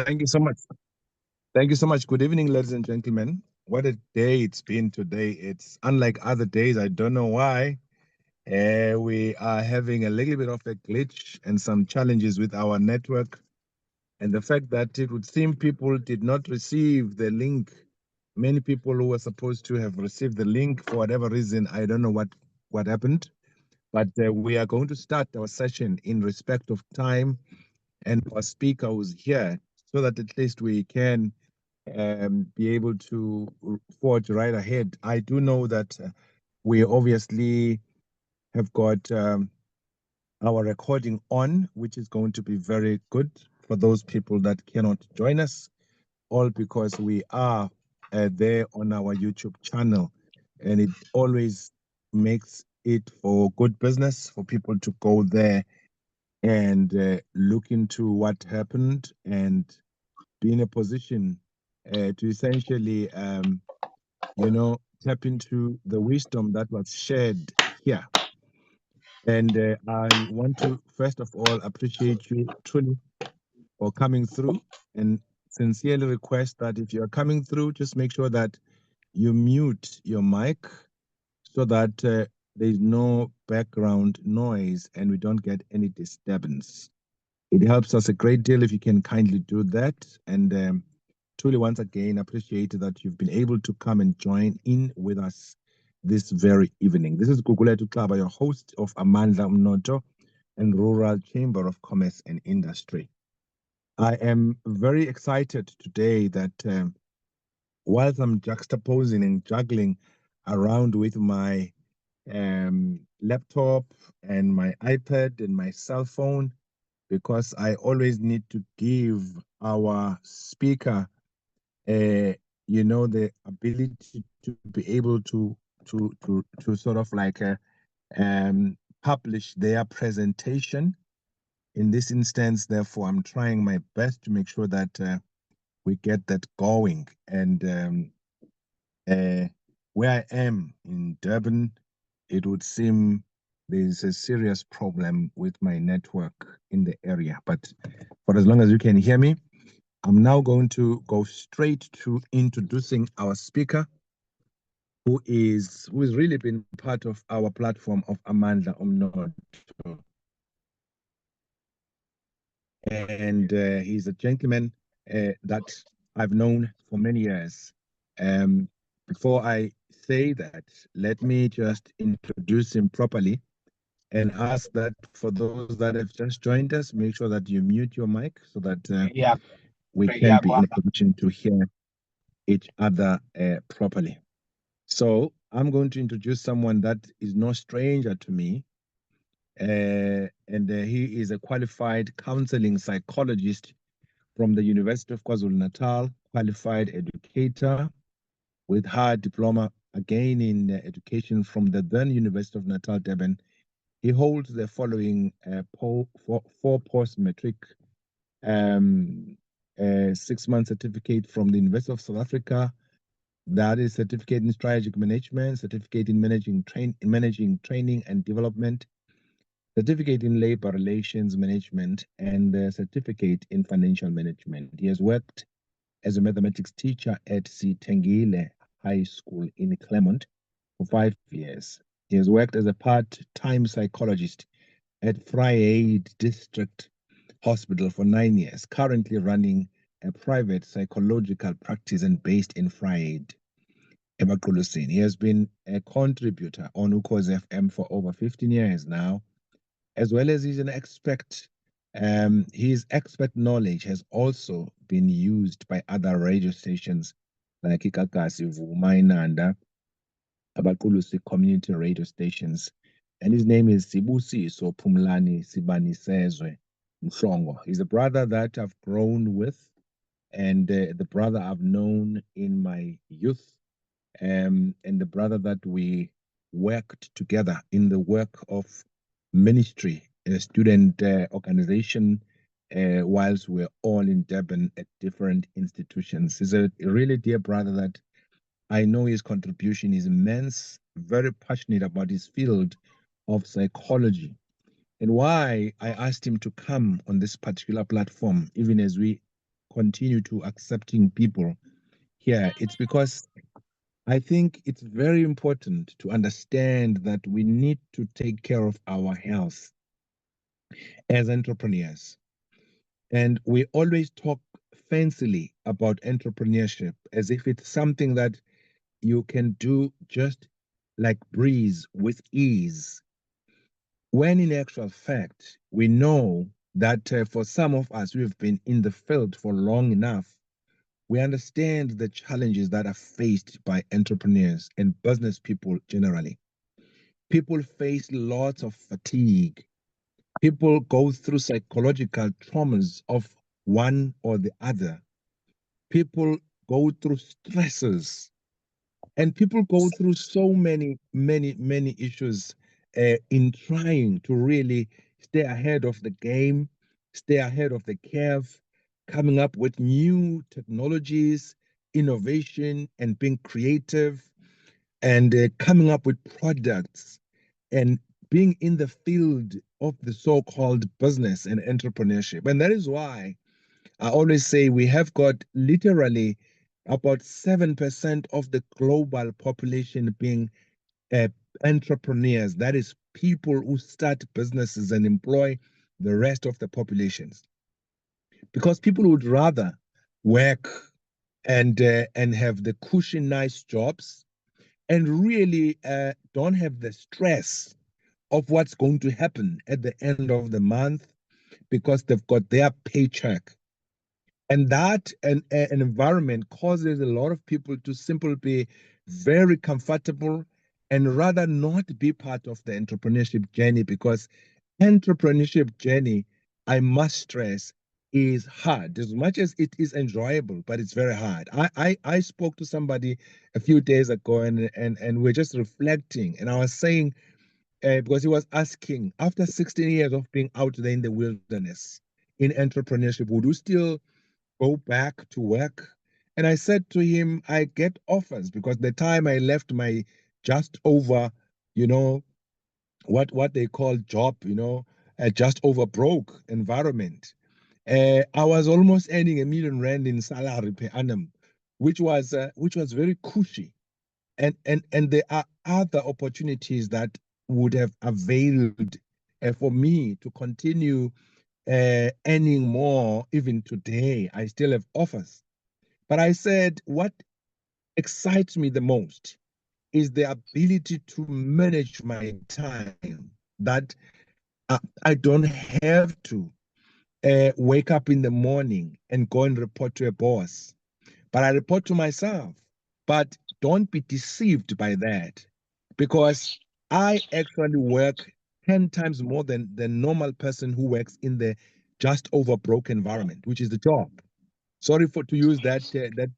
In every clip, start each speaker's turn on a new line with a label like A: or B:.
A: Thank you so much. Thank you so much. Good evening, ladies and gentlemen. What a day it's been today. It's unlike other days. I don't know why. We are having a little bit of a glitch and some challenges with our network. And the fact that it would seem people did not receive the link. Many people who were supposed to have received the link for whatever reason, I don't know what happened. But we are going to start our session in respect of time and our speaker who's here so that at least we can be able to forge right ahead. I do know that we obviously have got our recording on, which is going to be very good for those people that cannot join us, all because we are there on our YouTube channel. And it always makes it for good business for people to go there and look into what happened and be in a position to essentially, tap into the wisdom that was shared here. And I want to, first of all, appreciate you truly for coming through and sincerely request that if you're coming through, just make sure that you mute your mic so that there's no background noise and we don't get any disturbance. It helps us a great deal if you can kindly do that. And truly, once again, appreciate that you've been able to come and join in with us this very evening. This is Guguletu Klaba, your host of Amandla Umnoto and Rural Chamber of Commerce and Industry. I am very excited today that whilst I'm juxtaposing and juggling around with my laptop and my iPad and my cell phone, because I always need to give our speaker, the ability to be able to sort of like publish their presentation. In this instance, therefore, I'm trying my best to make sure that we get that going. And where I am in Durban, it would seem there's a serious problem with my network in the area. But for as long as you can hear me, I'm now going to go straight to introducing our speaker, who's really been part of our platform of Amandla Umnoto. And he's a gentleman that I've known for many years. Before I say that, let me just introduce him properly and ask that for those that have just joined us, make sure that you mute your mic so that we can be in a position to hear each other properly. So I'm going to introduce someone that is no stranger to me. And he is a qualified counseling psychologist from the University of KwaZulu-Natal, qualified educator with high diploma again in education from the then University of Natal, Durban. He holds the following four post-matric 6-month certificate from the University of South Africa. That is certificate in strategic management, certificate in managing training and development, certificate in labor relations management, and a certificate in financial management. He has worked as a mathematics teacher at Sitengile High School in Claremont for 5 years. He has worked as a part-time psychologist at Vryheid District Hospital for 9 years, currently running a private psychological practice and based in Vryheid, Emaqulwini. He has been a contributor on Ukhozi FM for over 15 years now, as well as he's an expert. His expert knowledge has also been used by other radio stations like Ikagasi, Vuma, Inanda, Abaqulusi community radio stations. And his name is Sibusiso Phumlani Sibanisezwe Mhlongo. He's a brother that I've grown with and the brother I've known in my youth, and the brother that we worked together in the work of ministry, a student organization, whilst we're all in Durban at different institutions. He's a really dear brother that I know his contribution is immense, very passionate about his field of psychology. And why I asked him to come on this particular platform, even as we continue to accepting people here. It's because I think it's very important to understand that we need to take care of our health as entrepreneurs. And we always talk fancily about entrepreneurship as if it's something that you can do just like breeze with ease. When in actual fact, we know that for some of us who have been in the field for long enough, we understand the challenges that are faced by entrepreneurs and business people generally. People face lots of fatigue. People go through psychological traumas of one or the other. People go through stresses, and people go through so many issues in trying to really stay ahead of the game, stay ahead of the curve, coming up with new technologies, innovation, and being creative, and coming up with products, and being in the field of the so-called business and entrepreneurship. And that is why I always say we have got literally about 7% of the global population being uh, entrepreneurs. That is people who start businesses and employ the rest of the populations. Because people would rather work and have the cushy, nice jobs and really don't have the stress of what's going to happen at the end of the month because they've got their paycheck. And that an environment causes a lot of people to simply be very comfortable and rather not be part of the entrepreneurship journey, because entrepreneurship journey, I must stress, is hard as much as it is enjoyable, but it's very hard. I spoke to somebody a few days ago, and we're just reflecting, and I was saying, because he was asking, after 16 years of being out there in the wilderness in entrepreneurship, would you still go back to work? And I said to him, I get offers, because the time I left my just over, you know, what they call job, just over broke environment. I was almost earning R1 million in salary per annum, which was very cushy. And there are other opportunities that would have availed for me to continue earning more. Even today, I still have offers. But I said, what excites me the most is the ability to manage my time, that I don't have to wake up in the morning and go and report to a boss, but I report to myself. But don't be deceived by that, because I actually work 10 times more than the normal person who works in the just over broke environment, which is the job. Sorry for to use that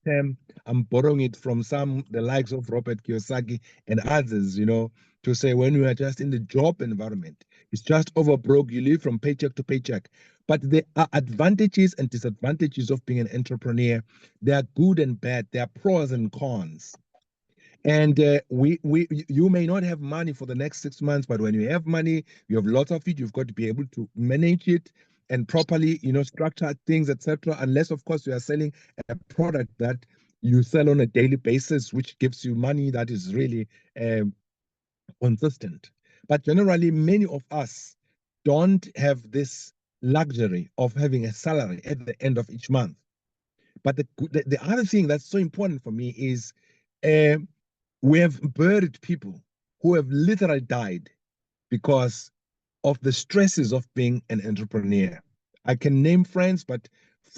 A: term. I'm borrowing it from the likes of Robert Kiyosaki and others, to say when you are just in the job environment, it's just over broke. You live from paycheck to paycheck. But there are advantages and disadvantages of being an entrepreneur. There are good and bad. There are pros and cons. And you may not have money for the next 6 months, but when you have money, you have lots of it. You've got to be able to manage it and properly, structure things, etc. Unless, of course, you are selling a product that you sell on a daily basis, which gives you money that is really consistent. But generally, many of us don't have this luxury of having a salary at the end of each month. But the other thing that's so important for me is uh, we have buried people who have literally died because of the stresses of being an entrepreneur. I can name friends, but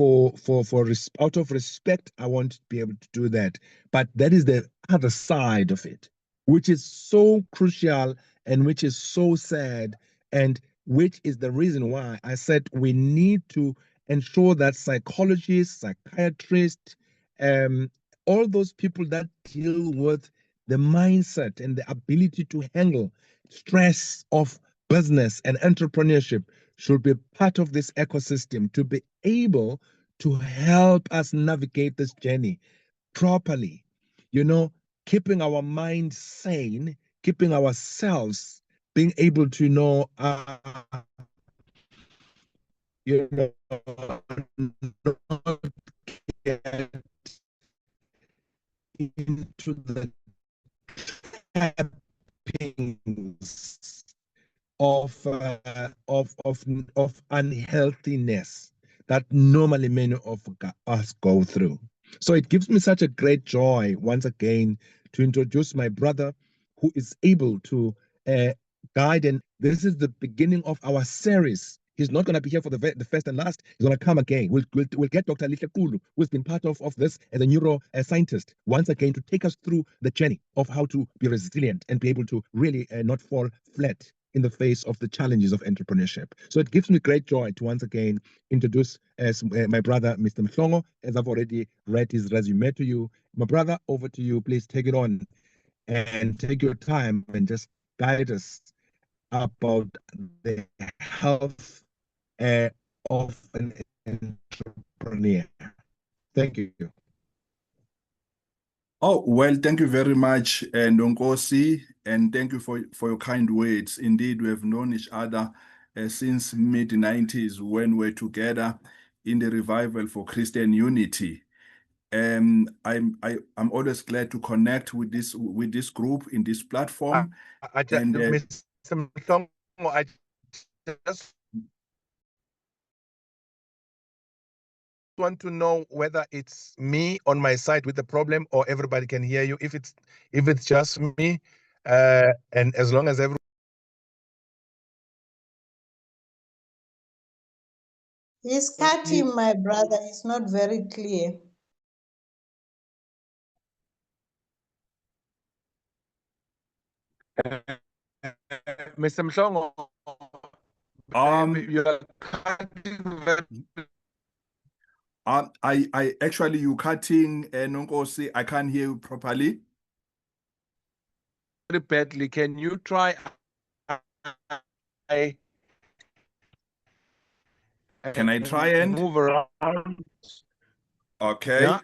A: out of respect, I won't be able to do that. But that is the other side of it, which is so crucial and which is so sad, and which is the reason why I said we need to ensure that psychologists, psychiatrists, um, all those people that deal with the mindset and the ability to handle stress of business and entrepreneurship should be part of this ecosystem to be able to help us navigate this journey properly, you know, keeping our mind sane, keeping ourselves being able to know, you know, not get into the trappings of unhealthiness that normally many of us go through. So it gives me such a great joy once again to introduce my brother who is able to guide, and this is the beginning of our series. He's not going to be here for the first and last. He's going to come again. We'll get Dr. Lihle Kulu, who's been part of this as a neuroscientist, once again to take us through the journey of how to be resilient and be able to really not fall flat in the face of the challenges of entrepreneurship. So it gives me great joy to once again introduce my brother, Mr. Mhlongo, as I've already read his resume to you. My brother, over to you. Please take it on and take your time and just guide us about the health of an entrepreneur. Thank you.
B: Oh, well, thank you very much, Nonkosi, and thank you for your kind words. Indeed, we have known each other since mid-90s when we're together in the Revival for Christian Unity. I'm always glad to connect with this group in this platform.
A: Mr. Mhlongo, I just want to know whether it's me on my side with the problem or everybody can hear you. If it's just me, and as long as everyone.
C: He's cutting, my brother. It's not very clear.
A: Mr. Mhlongo, you are cutting.
B: I actually, you cutting, Nonkosi. I can't hear you properly.
A: Very badly. Can you try?
B: Can I try and
A: move around?
B: Okay.
A: Yeah.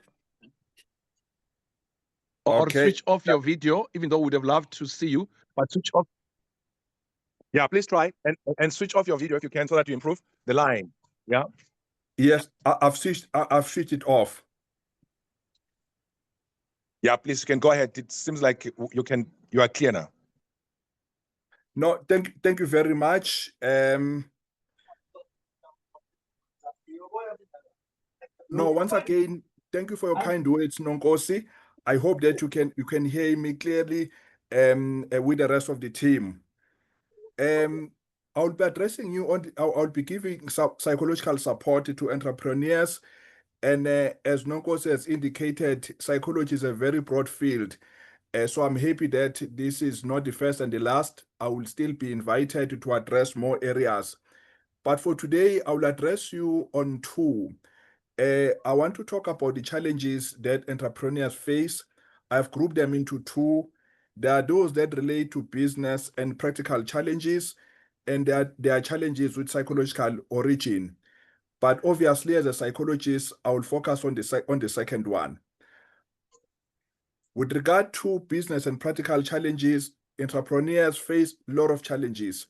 A: Or
B: Okay.
A: switch off your video, even though we would have loved to see you, but switch off. Yeah, please try and switch off your video if you can, so that you improve the line. Yeah.
B: Yes, I've switched it off.
A: Yeah, please, you can go ahead. It seems like you are clear now.
B: No, thank you very much. No, once again, thank you for your kind words, Nonkosi. I hope that you can hear me clearly with the rest of the team. I'll be addressing you on. I'll be giving psychological support to entrepreneurs, and as Nonkosi has indicated, psychology is a very broad field. So I'm happy that this is not the first and the last. I will still be invited to address more areas. But for today, I will address you on two. I want to talk about the challenges that entrepreneurs face. I've grouped them into two. There are those that relate to business and practical challenges, and there are challenges with psychological origin. But obviously, as a psychologist, I will focus on the second one. With regard to business and practical challenges, entrepreneurs face a lot of challenges.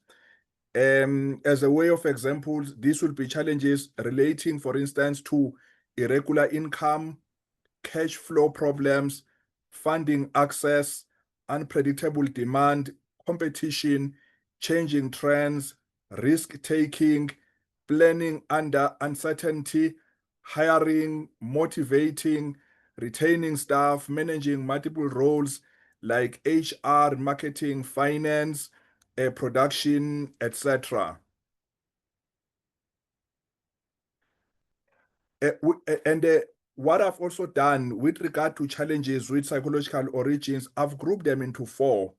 B: As a way of examples, these will be challenges relating, for instance, to irregular income, cash flow problems, funding access, unpredictable demand, competition, changing trends, risk-taking, planning under uncertainty, hiring, motivating, retaining staff, managing multiple roles like HR, marketing, finance, production, etc. What I've also done with regard to challenges with psychological origins, I've grouped them into four.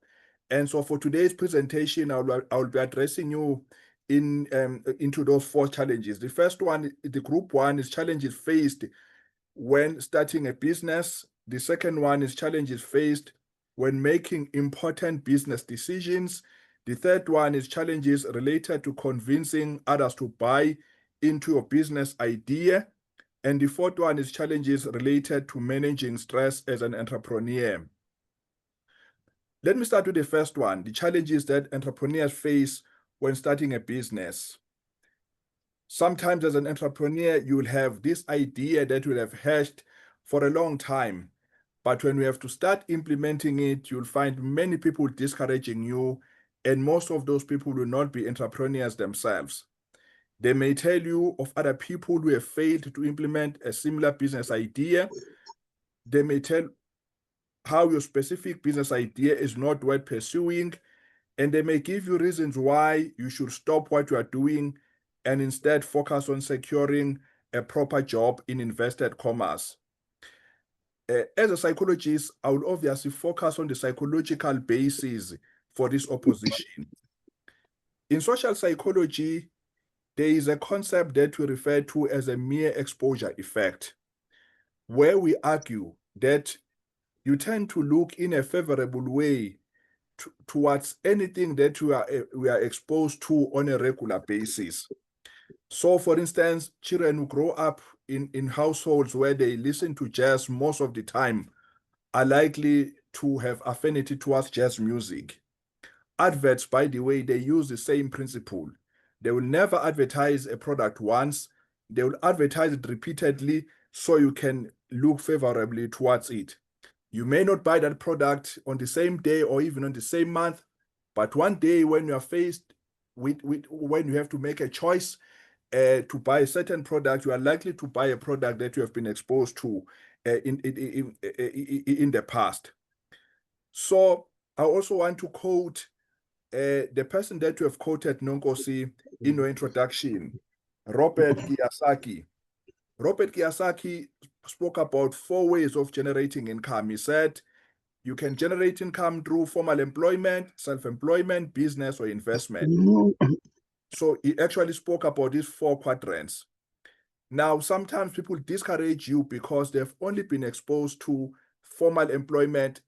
B: And so for today's presentation, I'll be addressing you into those four challenges. The first one, the group one, is challenges faced when starting a business. The second one is challenges faced when making important business decisions. The third one is challenges related to convincing others to buy into your business idea. And the fourth one is challenges related to managing stress as an entrepreneur. Let me start with the first one, the challenges that entrepreneurs face when starting a business. Sometimes as an entrepreneur, you will have this idea that you will have hashed for a long time. But when we have to start implementing it, you'll find many people discouraging you, and most of those people will not be entrepreneurs themselves. They may tell you of other people who have failed to implement a similar business idea. They may tell how your specific business idea is not worth pursuing, and they may give you reasons why you should stop what you are doing and instead focus on securing a proper job in invested commerce. As a psychologist, I will obviously focus on the psychological basis for this opposition. In social psychology, there is a concept that we refer to as a mere exposure effect, where we argue that you tend to look in a favorable way towards anything that we are exposed to on a regular basis. So, for instance, children who grow up in households where they listen to jazz most of the time are likely to have affinity towards jazz music. Adverts, by the way, they use the same principle. They will never advertise a product once. They will advertise it repeatedly so you can look favorably towards it. You may not buy that product on the same day or even on the same month, but one day when you are faced with when you have to make a choice to buy a certain product, you are likely to buy a product that you have been exposed to in the past. So I also want to quote the person that you have quoted, Nonkosi, in your introduction, Robert Kiyosaki. Robert Kiyosaki spoke about 4 ways of generating income. He said, you can generate income through formal employment, self-employment, business, or investment. So he actually spoke about these 4 quadrants. Now, sometimes people discourage you because they've only been exposed to formal employment,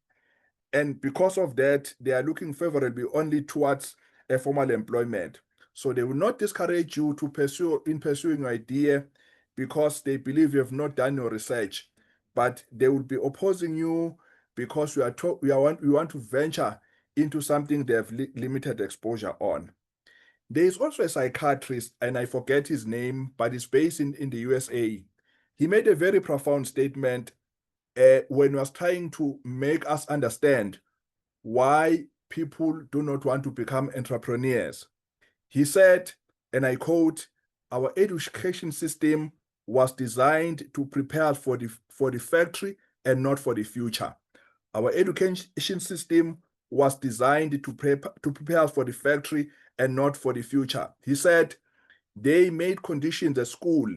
B: and because of that, they are looking favorably only towards a formal employment. So they will not discourage you to pursuing your idea because they believe you have not done your research, but they will be opposing you because we want to venture into something they have limited exposure on. There is also a psychiatrist, and I forget his name, but he's based in the USA. He made a very profound statement when he was trying to make us understand why people do not want to become entrepreneurs. He said, and I quote, our education system was designed to prepare for the factory and not for the future. Our education system was designed to prepare for the factory and not for the future. He said, they made conditions at school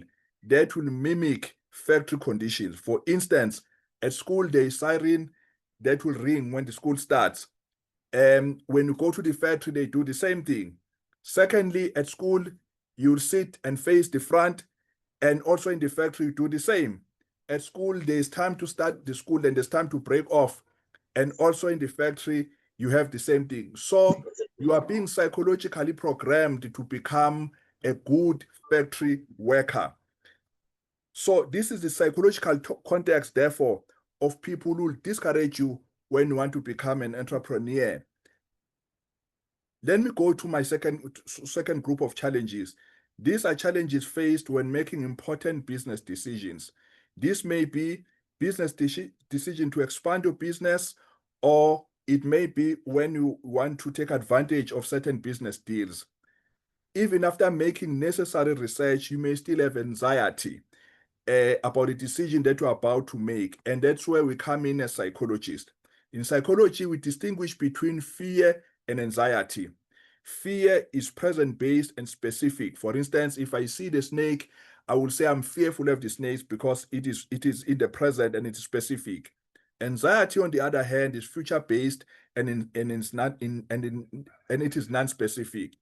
B: that will mimic factory conditions. For instance, at school, there is siren that will ring when the school starts. When you go to the factory, they do the same thing. Secondly, at school, you'll sit and face the front, and also in the factory, you do the same. At school, there's time to start the school and there's time to break off. And also in the factory, you have the same thing. So you are being psychologically programmed to become a good factory worker. So this is the psychological context, therefore, of people who discourage you when you want to become an entrepreneur. Let me go to my second group of challenges. These are challenges faced when making important business decisions. This may be business decision to expand your business, or it may be when you want to take advantage of certain business deals. Even after making necessary research, you may still have anxiety about the decision that you're about to make. And that's where we come in as psychologists. In psychology, we distinguish between fear and anxiety. Fear is present-based and specific. For instance, if I see the snake, I will say I'm fearful of the snakes because it is in the present and it is specific. Anxiety, on the other hand, is future-based and it is non-specific.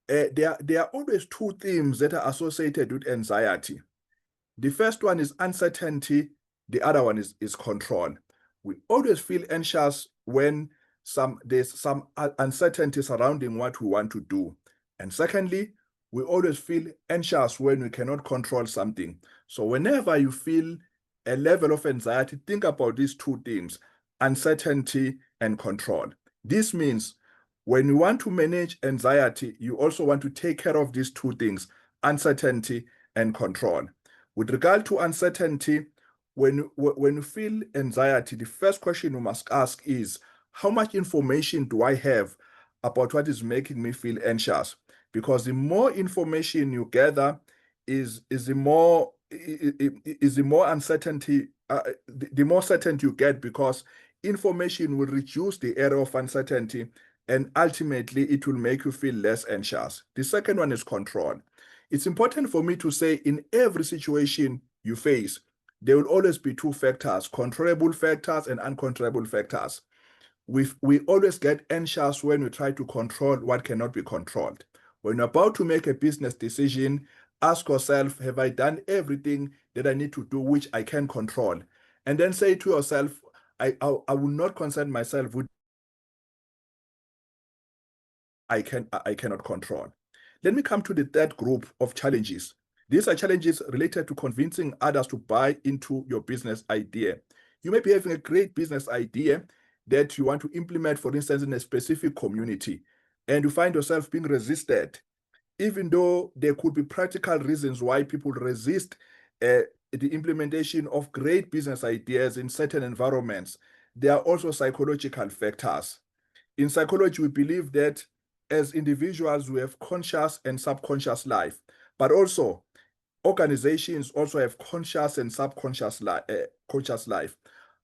B: There are always 2 themes that are associated with anxiety. The first one is uncertainty. The other one is control. We always feel anxious when there's some uncertainty surrounding what we want to do. And secondly, we always feel anxious when we cannot control something. So whenever you feel a level of anxiety, think about these 2 things, uncertainty and control. This means when you want to manage anxiety, you also want to take care of these 2 things, uncertainty, and control. With regard to uncertainty, when you feel anxiety, the first question you must ask is, how much information do I have about what is making me feel anxious? Because the more information you gather is the more uncertainty, the more certain you get, because information will reduce the area of uncertainty, and ultimately it will make you feel less anxious. The second one is control. It's important for me to say, in every situation you face, there will always be two factors: controllable factors and uncontrollable factors. We always get anxious when we try to control what cannot be controlled. When you're about to make a business decision, ask yourself, have I done everything that I need to do which I can control? And then say to yourself, I will not concern myself with I cannot control. Let me come to the third group of challenges. These are challenges related to convincing others to buy into your business idea. You may be having a great business idea that you want to implement, for instance, in a specific community, and you find yourself being resisted, even though there could be practical reasons why people resist the implementation of great business ideas in certain environments. There are also psychological factors. In psychology, we believe that as individuals, we have conscious and subconscious life, but also organizations also have conscious and subconscious conscious life.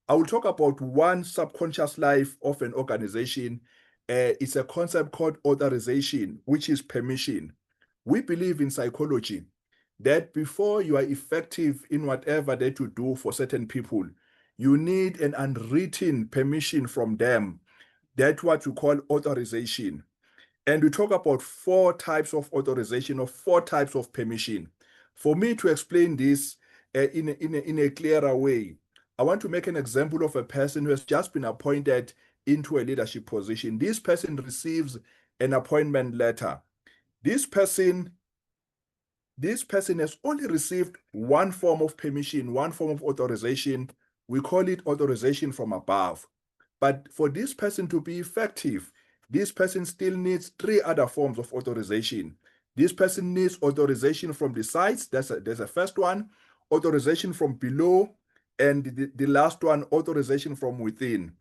B: I will talk about one subconscious life of an organization. It's a concept called authorization, which is permission. We believe in psychology that before you are effective in whatever that you do for certain people, you need an unwritten permission from them. That's what we call authorization. And we talk about 4 types of authorization, or 4 types of permission. For me to explain this in a clearer way, I want to make an example of a person who has just been appointed into a leadership position. This person receives an appointment letter. This person has only received one form of permission, one form of authorization. We call it authorization from above. But for this person to be effective, this person still needs 3 other forms of authorization. This person needs authorization from the sides. There's a first one, authorization from below, and the last one, authorization from within.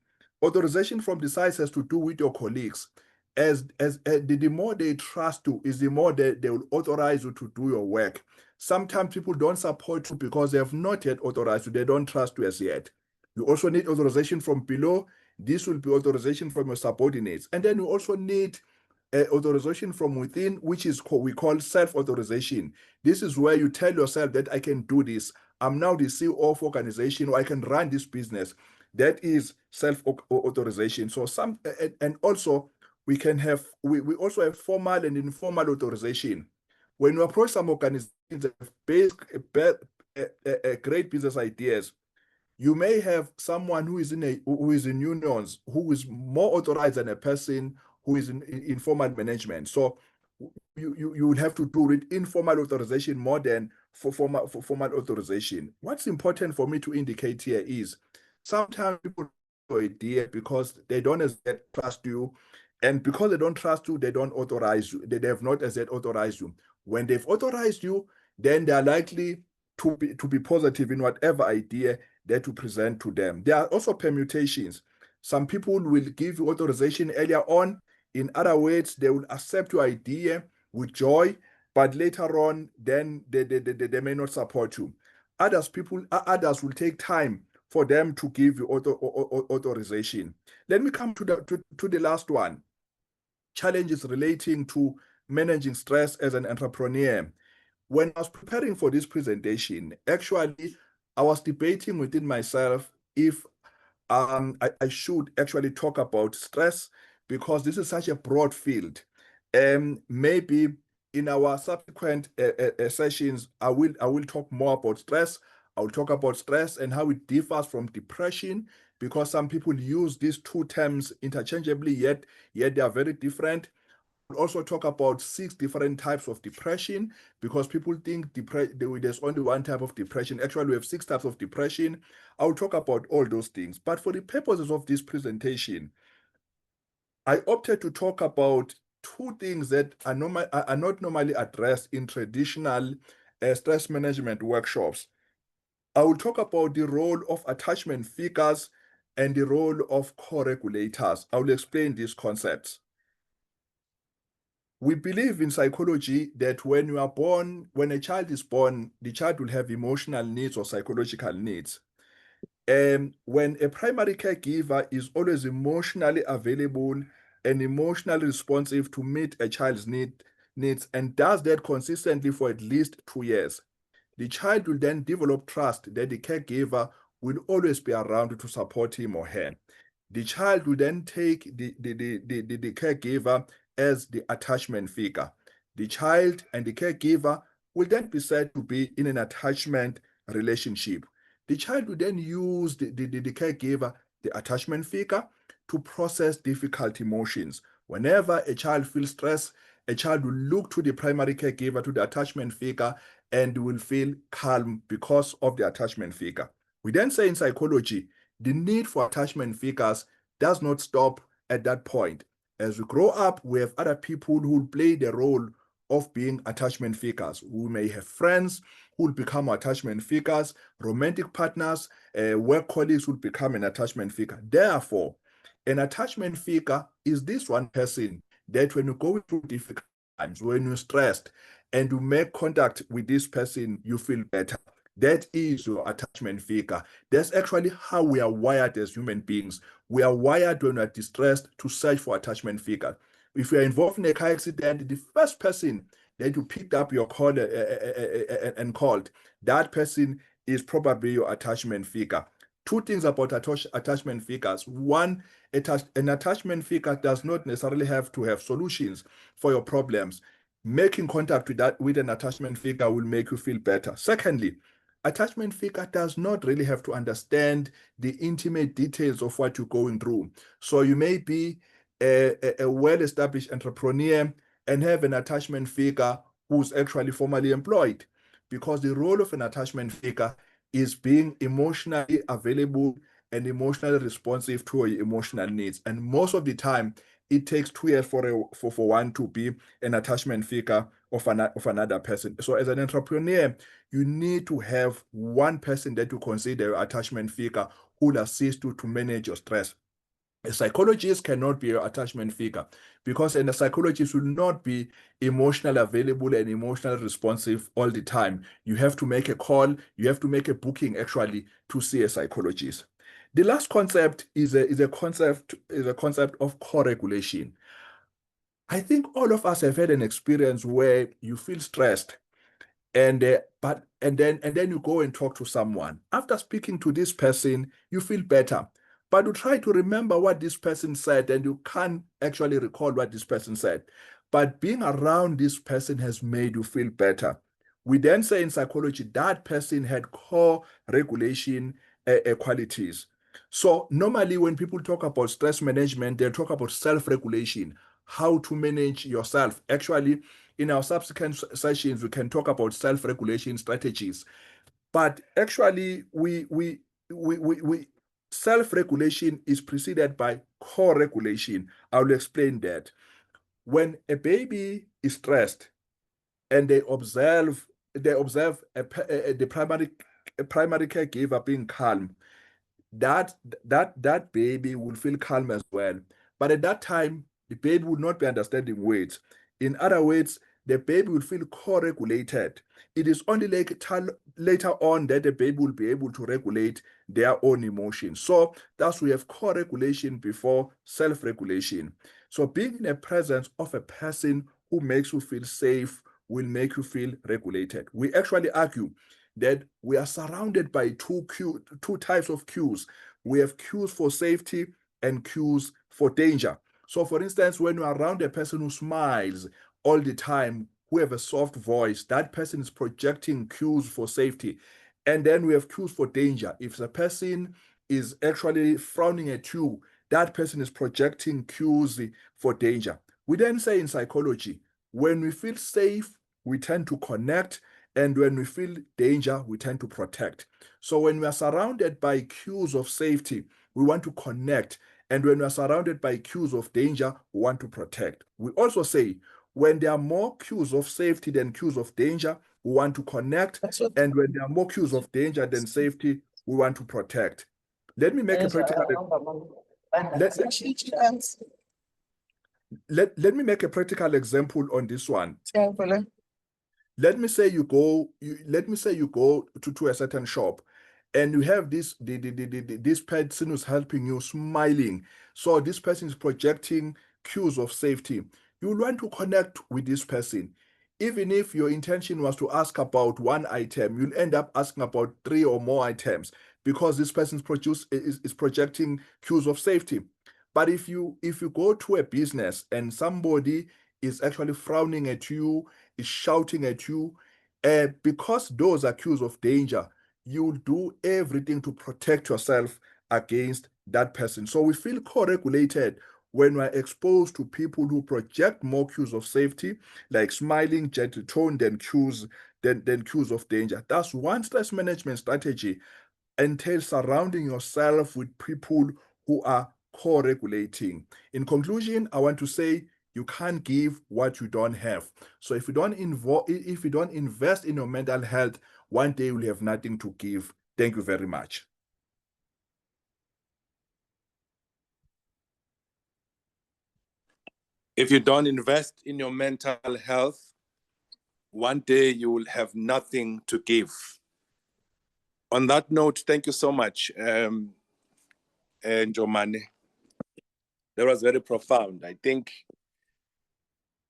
B: Authorization from the sides has to do with your colleagues. The more they trust you, is the more they will authorize you to do your work. Sometimes people don't support you because they have not yet authorized you. They don't trust you as yet. You also need authorization from below. This will be authorization from your subordinates. And then you also need authorization from within, which is we call self-authorization. This is where you tell yourself that I can do this. I'm now the CEO of organization, or I can run this business. That is self-authorization. So and also we also have formal and informal authorization. When you approach some organizations that have great business ideas, you may have someone who is in unions, who is more authorized than a person who is in formal management. So you would have to do with informal authorization more than for formal authorization. What's important for me to indicate here is sometimes people have an idea because they don't as yet trust you, and because they don't trust you, they don't authorize you. They have not as yet authorized you. When they've authorized you, then they are likely to be positive in whatever idea that you present to them. There are also permutations. Some people will give you authorization earlier on. In other words, they will accept your idea with joy, but later on, then they may not support you. Others will take time for them to give you authorization. Let me come to the last one. Challenges relating to managing stress as an entrepreneur. When I was preparing for this presentation, actually, I was debating within myself if I should actually talk about stress, because this is such a broad field. Maybe in our subsequent sessions, I will talk more about stress. I will talk about stress and how it differs from depression, because some people use these 2 terms interchangeably, yet they are very different. We'll also talk about 6 different types of depression, because people think there's only one type of depression. Actually, we have 6 types of depression. I'll talk about all those things. But for the purposes of this presentation, I opted to talk about two things that are not normally addressed in traditional stress management workshops. I will talk about the role of attachment figures and the role of co-regulators. I will explain these concepts. We believe in psychology that when a child is born, the child will have emotional needs or psychological needs. When a primary caregiver is always emotionally available and emotionally responsive to meet a child's needs and does that consistently for at least 2 years, the child will then develop trust that the caregiver will always be around to support him or her. The child will then take the caregiver as the attachment figure. The child and the caregiver will then be said to be in an attachment relationship. The child will then use the caregiver, the attachment figure, to process difficult emotions. Whenever a child feels stress, a child will look to the primary caregiver, to the attachment figure, and will feel calm because of the attachment figure. We then say in psychology, the need for attachment figures does not stop at that point. As we grow up, we have other people who play the role of being attachment figures. We may have friends who will become attachment figures, romantic partners, work colleagues who will become an attachment figure. Therefore, an attachment figure is this one person that when you go through difficult times, when you're stressed, and you make contact with this person, you feel better. That is your attachment figure. That's actually how we are wired as human beings. We are wired when we are distressed to search for attachment figure. If you are involved in a car accident, the first person that you picked up your call and called, that person is probably your attachment figure. Two things about attachment figures. One, an attachment figure does not necessarily have to have solutions for your problems. Making contact with an attachment figure will make you feel better. Secondly, attachment figure does not really have to understand the intimate details of what you're going through. So you may be a well-established entrepreneur and have an attachment figure who's actually formally employed, because the role of an attachment figure is being emotionally available and emotionally responsive to your emotional needs. And most of the time, it takes 2 years for one to be an attachment figure of another person. So as an entrepreneur, you need to have one person that you consider your attachment figure who will assist you to manage your stress. A psychologist cannot be your attachment figure, because a psychologist will not be emotionally available and emotionally responsive all the time. You have to make a call, you have to make a booking actually to see a psychologist. The last concept is a concept of co-regulation. I think all of us have had an experience where you feel stressed, and then you go and talk to someone. After speaking to this person, you feel better, but you try to remember what this person said, and you can't actually recall what this person said. But being around this person has made you feel better. We then say in psychology that person had co-regulation qualities. So normally when people talk about stress management, they talk about self-regulation, how to manage yourself. Actually, in our subsequent sessions, we can talk about self-regulation strategies. But actually, we self-regulation is preceded by co-regulation. I will explain that. When a baby is stressed and they observe the primary caregiver being calm, that baby will feel calm as well. But at that time, the baby will not be understanding words. In other words, the baby will feel co-regulated. It is only later on that the baby will be able to regulate their own emotions. So thus we have co-regulation before self-regulation. So being in the presence of a person who makes you feel safe will make you feel regulated. We actually argue that we are surrounded by two types of cues. We have cues for safety and cues for danger. So for instance, when you're around a person who smiles all the time, who have a soft voice, that person is projecting cues for safety. And then we have cues for danger. If the person is actually frowning at you, that person is projecting cues for danger. We then say in psychology, when we feel safe, we tend to connect, and when we feel danger, we tend to protect. So when we are surrounded by cues of safety, we want to connect. And when we are surrounded by cues of danger, we want to protect. We also say, when there are more cues of safety than cues of danger, we want to connect. And when there are more cues of danger than safety, we want to protect. Let me make a practical let me make a practical example on this one. Let me say you go to a certain shop and you have this person who's helping you smiling. So this person is projecting cues of safety. You will want to connect with this person. Even if your intention was to ask about one item, you'll end up asking about 3 or more items because this person is projecting cues of safety. But if you go to a business and somebody is actually frowning at you, is shouting at you, because those are cues of danger, you'll do everything to protect yourself against that person. So we feel co-regulated when we're exposed to people who project more cues of safety, like smiling, gentle tone, than cues of danger. That's one stress management strategy, entails surrounding yourself with people who are co-regulating. In conclusion, I want to say you can't give what you don't have. So if you don't invest in your mental health, one day you'll have nothing to give. Thank you very much.
D: If you don't invest in your mental health, one day you will have nothing to give. On that note, thank you so much, Njomane. That was very profound. I think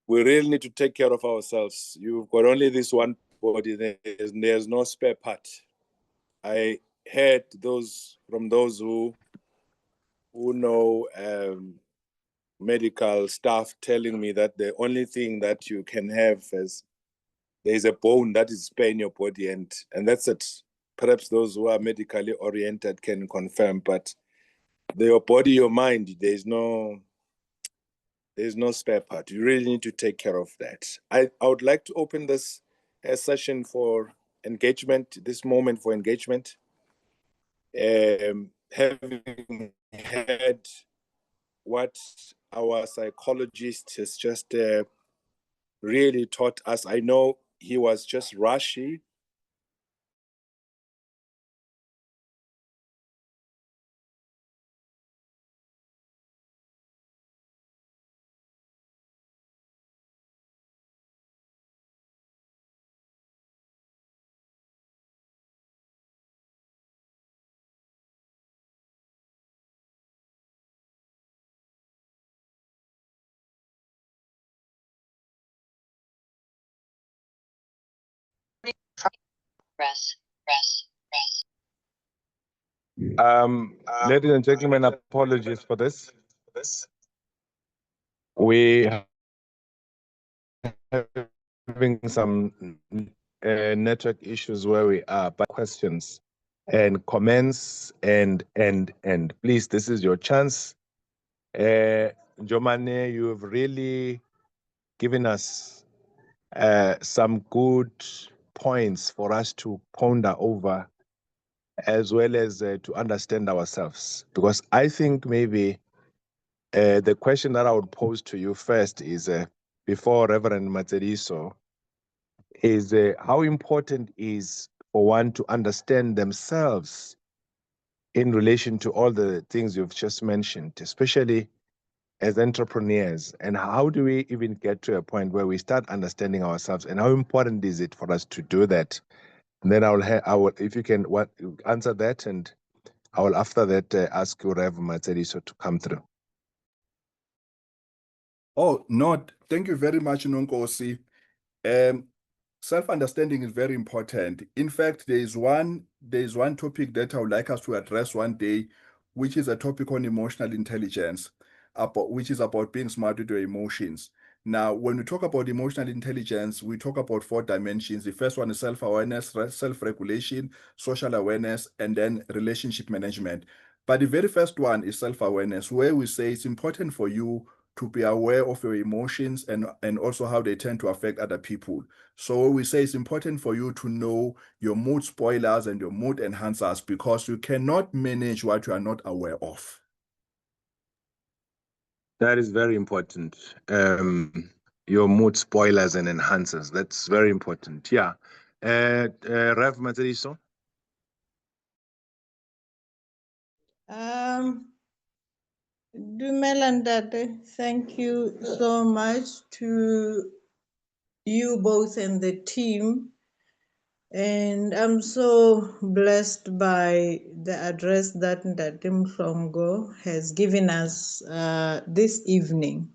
D: we really need to take care of ourselves. You've got only this one body, there's no spare part. I heard from those who know medical staff telling me that the only thing that you can have is there's a bone that is spare in your body, and that's it. Perhaps those who are medically oriented can confirm, but your body, your mind, there's no spare part. You really need to take care of that. I would like to open this session for engagement, this moment for engagement. Having heard what our psychologist has just really taught us, I know he was just rushy.
E: Press.
D: Ladies and gentlemen, apologies for this. We having some network issues where we are, but questions and comments and please, this is your chance. Njomane, you've really given us some good points for us to ponder over, as well as to understand ourselves. Because I think maybe the question that I would pose to you first is, before Reverend Matseliso, is how important is for one to understand themselves in relation to all the things you've just mentioned, especially as entrepreneurs, and how do we even get to a point where we start understanding ourselves, and how important is it for us to do that? And then I will, if you can answer that, and I will after that ask you, Rev Matseliso, to come through.
B: Oh, no, thank you very much, Nonkosi. Self-understanding is very important. In fact, there is one topic that I would like us to address one day, which is a topic on emotional intelligence, which is about being smart with your emotions. Now, when we talk about emotional intelligence, we talk about 4 dimensions. The first one is self-awareness, self-regulation, social awareness, and then relationship management. But the very first one is self-awareness, where we say it's important for you to be aware of your emotions and also how they tend to affect other people. So we say it's important for you to know your mood spoilers and your mood enhancers, because you cannot manage what you are not aware of.
D: That is very important. Your mood spoilers and enhancers. That's very important. Yeah. Rev Matseliso.
C: Dumela Ntate, thank you so much to you both and the team. And I'm so blessed by the address that Ntate Mhlongo has given us this evening.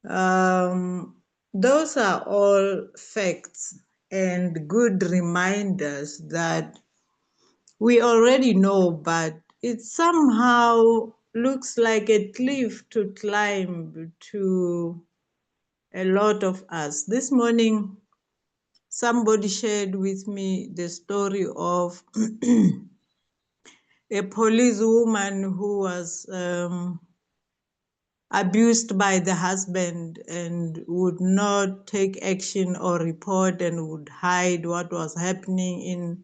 C: Those are all facts and good reminders that we already know, but it somehow looks like a cliff to climb to a lot of us. This morning, somebody shared with me the story of a policewoman who was abused by the husband and would not take action or report and would hide what was happening in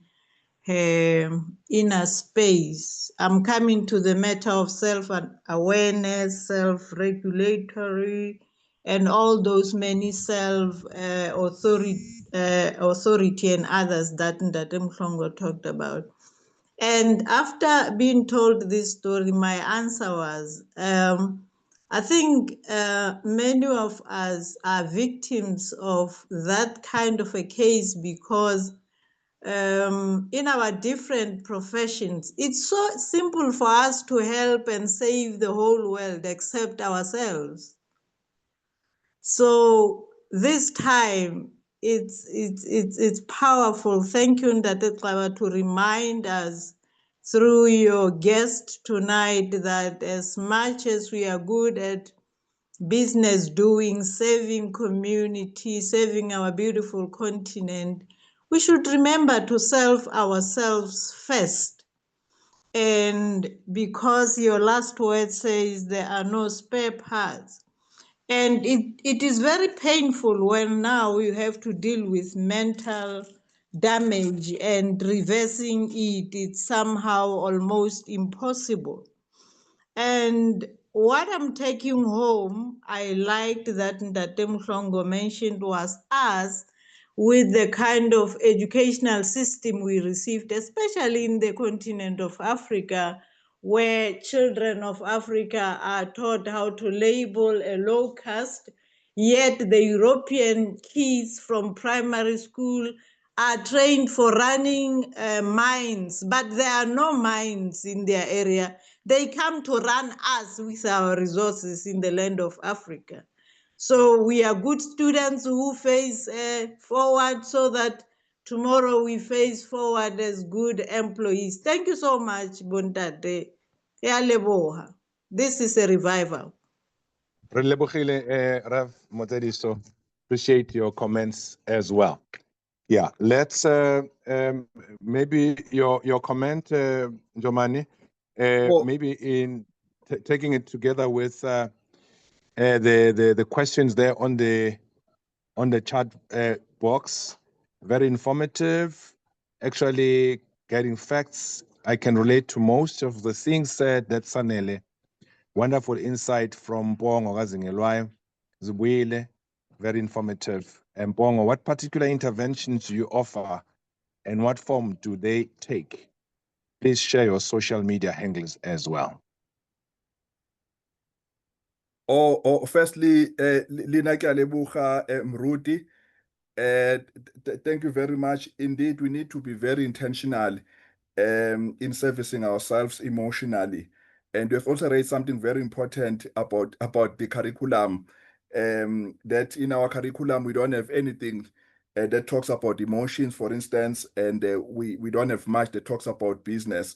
C: her inner space. I'm coming to the matter of self-awareness, self-regulatory, and all those many self-authority and others that Ntate Mhlongo talked about. And after being told this story, my answer was, I think many of us are victims of that kind of a case because in our different professions, it's so simple for us to help and save the whole world except ourselves. So this time, it's powerful. Thank you, Ntate Xaba, to remind us through your guest tonight that as much as we are good at business doing, saving community, saving our beautiful continent, we should remember to serve ourselves first. And because your last word says there are no spare parts, and it is very painful when now you have to deal with mental damage and reversing it, it's somehow almost impossible. And what I'm taking home, I liked that Ntate Mhlongo mentioned, was us with the kind of educational system we received, especially in the continent of Africa, where children of Africa are taught how to label a low caste, yet the European kids from primary school are trained for running mines, but there are no mines in their area. They come to run us with our resources in the land of Africa. So we are good students who face forward so that tomorrow we face forward as good employees. Thank you so much, Bontate. This is a revival.
D: Rev Matseliso, appreciate your comments as well. Yeah, let's maybe your comment, Jomani,
B: Well-
D: maybe in taking it together with the questions there on the chat box. Very informative. Actually, getting facts. I can relate to most of the things said. That Sanele. Wonderful insight from Bongo Kazingelwayo. Zubile, very informative. And Bongo, what particular interventions do you offer and what form do they take? Please share your social media handles as well.
B: Firstly, Lina Kyalebucha Mruti, thank you very much. Indeed, we need to be very intentional in servicing ourselves emotionally. And we've also raised something very important about the curriculum, that in our curriculum, we don't have anything that talks about emotions, for instance, and we don't have much that talks about business.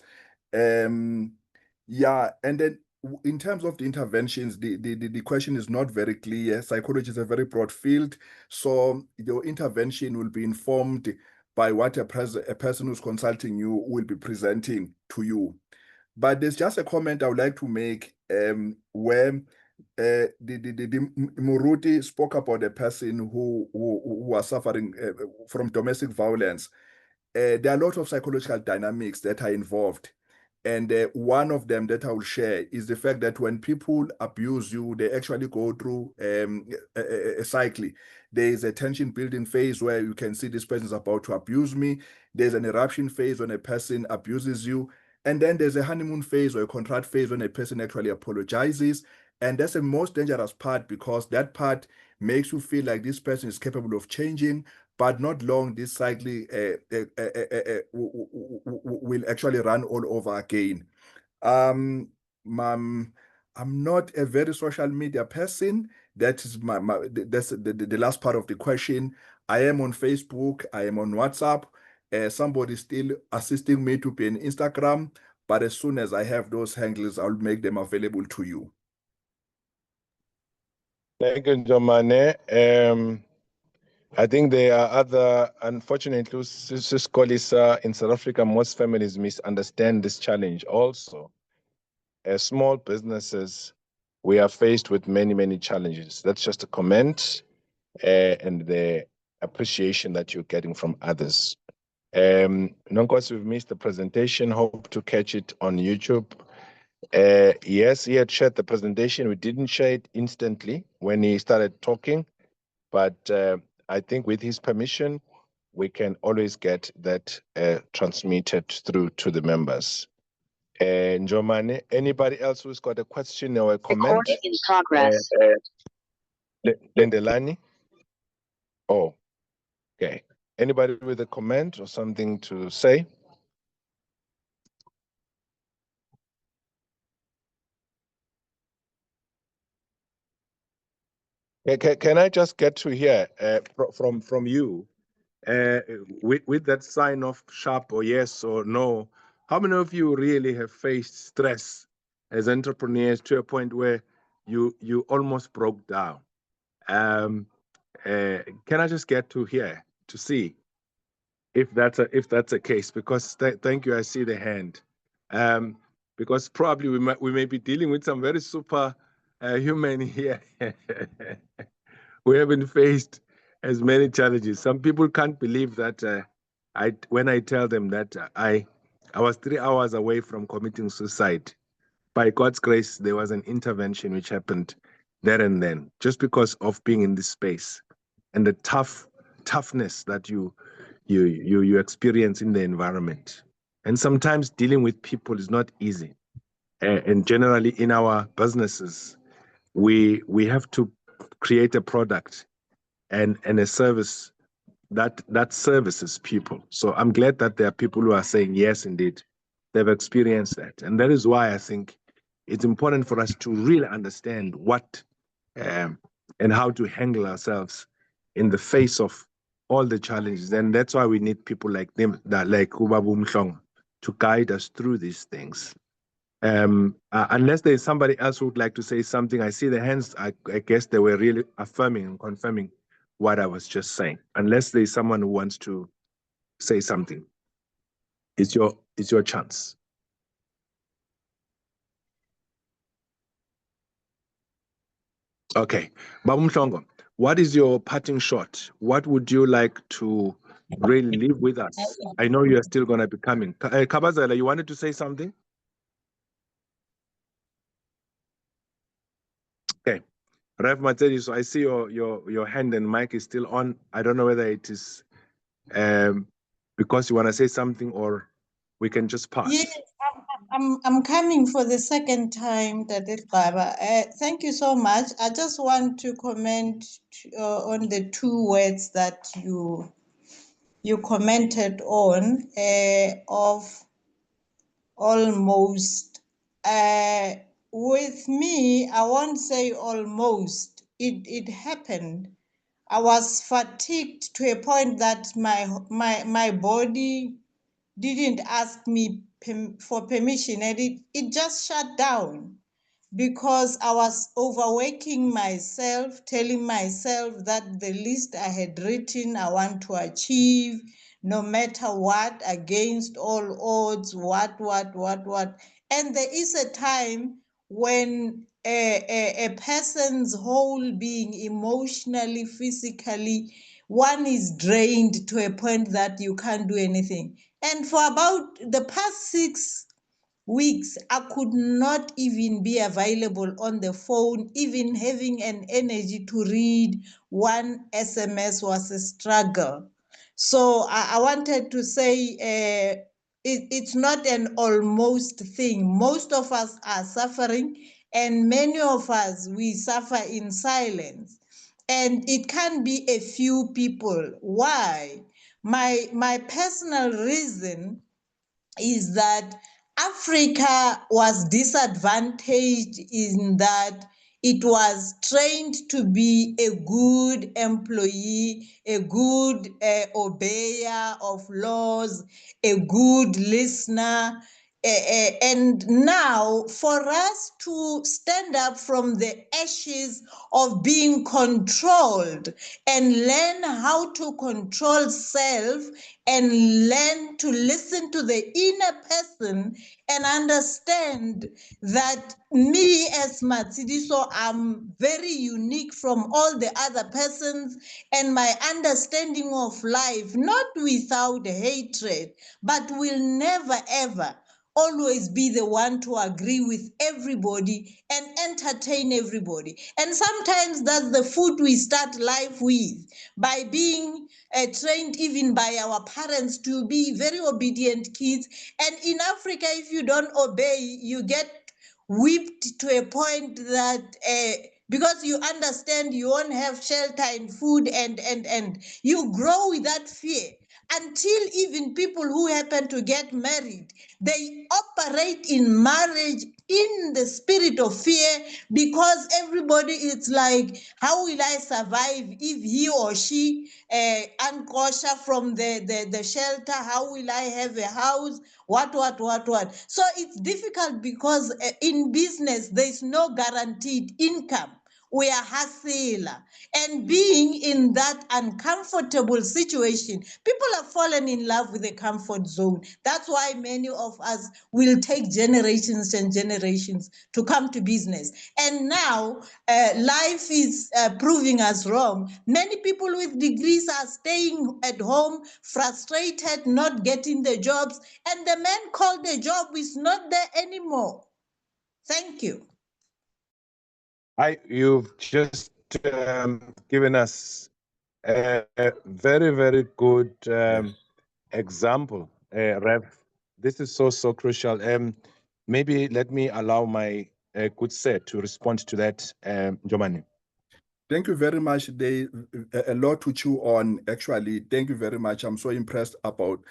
B: Yeah, and then in terms of the interventions, the question is not very clear. Psychology is a very broad field, so your intervention will be informed by what a person who's consulting you will be presenting to you. But there's just a comment I would like to make where the Muruti spoke about a person who was suffering from domestic violence. There are a lot of psychological dynamics that are involved. And one of them that I will share is the fact that when people abuse you, they actually go through a cycle. There is a tension building phase where you can see this person is about to abuse me. There's an eruption phase when a person abuses you. And then there's a honeymoon phase or a contract phase when a person actually apologizes. And that's the most dangerous part, because that part makes you feel like this person is capable of changing, but not long, this cycle will actually run all over again. I'm not a very social media person. That is that's the last part of the question. I am on Facebook. I am on WhatsApp. Somebody still assisting me to be on Instagram. But as soon as I have those handles, I'll make them available to you.
D: Thank you, Njomane. I think there are other, unfortunately, Sis Kolisa, in South Africa, most families misunderstand this challenge also. As small businesses, we are faced with many, many challenges. That's just a comment and the appreciation that you're getting from others. Nonkwasi, we've missed the presentation. Hope to catch it on YouTube. Yes, he had shared the presentation. We didn't share it instantly when he started talking, but I think with his permission, we can always get that transmitted through to the members. Njomane, anybody else who's got a question or a comment?
E: Recording in progress.
D: Lendelani? Oh, okay. Anybody with a comment or something to say? Can I just get to hear from you, with that sign of sharp or yes or no, how many of you really have faced stress as entrepreneurs to a point where you almost broke down? Can I just get to hear to see if that's a case? Because thank you, I see the hand. Because probably we may be dealing with some very super human here. We haven't faced as many challenges. Some people can't believe that when I tell them that I was 3 hours away from committing suicide. By God's grace, there was an intervention which happened there and then, just because of being in this space and the toughness that you experience in the environment. And sometimes dealing with people is not easy. And generally in our businesses, we have to create a product and a service that services people. So I'm glad that there are people who are saying, yes, indeed, they've experienced that. And that is why I think it's important for us to really understand what and how to handle ourselves in the face of all the challenges. And that's why we need people like them, like Ubabu Mhlongo, to guide us through these things. Unless there's somebody else who would like to say something, I see the hands. I guess they were really affirming and confirming what I was just saying. Unless there's someone who wants to say something, it's your chance. Okay, Babu Mhlongo, what is your parting shot? What would you like to really leave with us? I know you are still going to be coming. Kabazela, you wanted to say something? Okay. Rev Matedi, so I see your hand and mic is still on. I don't know whether it is because you want to say something or we can just pass.
C: Yes, I'm coming for the second time, Tate Gaba. Thank you so much. I just want to comment on the two words that you commented on of almost. With me, I won't say almost. It happened. I was fatigued to a point that my body didn't ask me for permission, and it just shut down because I was overworking myself, telling myself that the list I had written I want to achieve no matter what, against all odds, what. And there is a time when a person's whole being, emotionally, physically, one is drained to a point that you can't do anything. And for about the past 6 weeks, I could not even be available on the phone. Even having an energy to read one SMS was a struggle. So I wanted to say it's not an almost thing. Most of us are suffering, and many of us, we suffer in silence. And it can be a few people. Why? My personal reason is that Africa was disadvantaged in that it was trained to be a good employee, a good obeyer of laws, a good listener. And now, for us to stand up from the ashes of being controlled and learn how to control self and learn to listen to the inner person and understand that me as Matsidiso, I'm very unique from all the other persons, and my understanding of life, not without hatred, but will never ever always be the one to agree with everybody and entertain everybody. And sometimes that's the food we start life with, by being trained even by our parents to be very obedient kids. And in Africa, if you don't obey, you get whipped to a point that because you understand you won't have shelter and food, and you grow with that fear until even people who happen to get married, they operate in marriage in the spirit of fear, because everybody is like, how will I survive if he or she unconscious from the shelter? How will I have a house? What? So it's difficult because in business, there's no guaranteed income. We are hustler. And being in that uncomfortable situation, people have fallen in love with the comfort zone. That's why many of us will take generations and generations to come to business. And now life is proving us wrong. Many people with degrees are staying at home, frustrated, not getting the jobs, and the man called the job is not there anymore. Thank you.
D: You've just given us a very, very good example, Rev. This is so crucial. Maybe let me allow my good sir to respond to that, Jomani.
B: Thank you very much. There a lot to chew on, actually. Thank you very much. I'm so impressed about